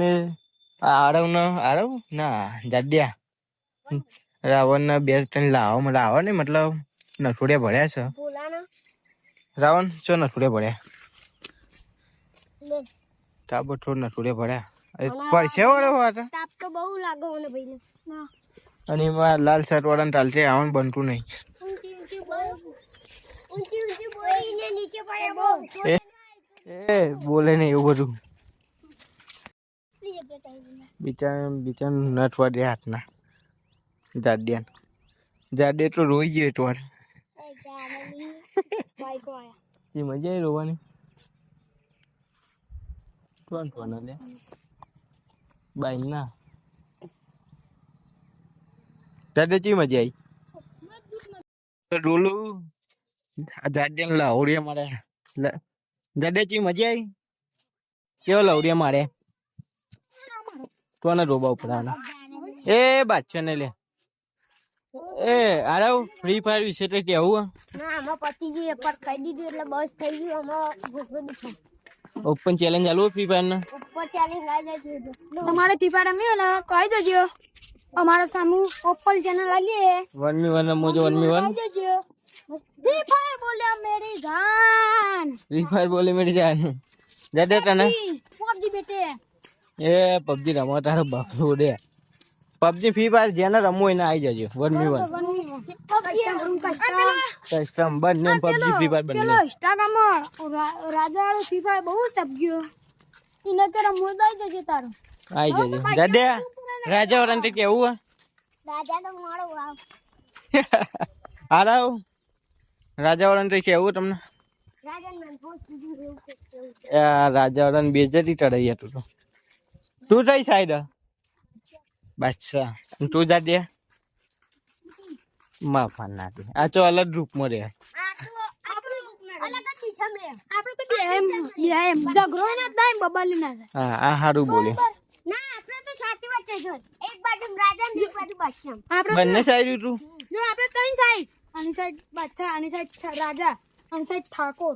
ને આરવ ના જાડ્યા રાવણ ના 2-3 લાવો ને મતલબ નઠોડિયા ભર્યા છે. રાવણ ચો નઠોડિયા ભર્યા તાપ થોડ નઠોડિયા ભર્યા પડશે વાળો તાપ તો બહુ લાગે મને ભાઈને. અને એમાં લાલ શર્ટ વાળા ટાલતે આવવાનું બનતું નહીં. એ બોલે ને એવું બધું બિચાર નઠવા દે હાથના જાડે એટલું રોઈ ગયો એક વાર. મજા આવી રોવાની બાઈ ના જાડે ચી મજા આવી. ડોલું જાડે લાવડિયા મારે જાડે ચી મજા આવી. કેવો લાવડિયા મારે તો રોબા ઉપર એ બાદશાહ ને લે એ આરવ ફ્રી ફાયર વિશે તો કેવું ના આમાં પતી ગયું એકવાર ખાઈ દીધું એટલે બસ થઈ ગયું. આમાં ઓપન ચેલેન્જ આલો ફ્રી ફાયર ના ઉપર ચેલેન્જ આવી જાય. તમારે ફ્રી ફાયર રમ્યો ને કહી દેજો. અમારા સામુ ઓપન ચેનલ આલીએ 1v1 મોજો 1v1 ફ્રી ફાયર બોલ્યા મેરી જાન. ફ્રી ફાયર બોલે મેરી જાન જાડે તને પબજી બેટે એ પબજી રમવા તારો બાપરો દે. પબજી ફ્રી ફાયર જેને રમવું એને આવી જજો 1v1 કસ્ટમ બંને પબજી ફ્રી ફાયર બંને. ઇન્સ્ટાગ્રામ રાજા વાળો ફ્રી ફાયર બહુ ચપગ્યો ઇને કે રમવું આવી જજો તારો આવી જજો. જાડે રાજા વાળાને કેવું રાજા તો મારો વાવ આરાવ રાજા વાળાને કેવું તમને રાજા વાળાને બેજતી ચડાઈ હતું તો તું થઈ સાઈડ બાદશાહ તું જાડે માફા નાખી આ તો અલગ ગ્રુપમાં રહે. હા આ સારું બોલ્યું. બંને સાઈડ તું આપણે ત્રણ સાઈડ આની સાઈડ બાદશાહ આની સાઈડ રાજા આની સાઈડ ઠાકોર.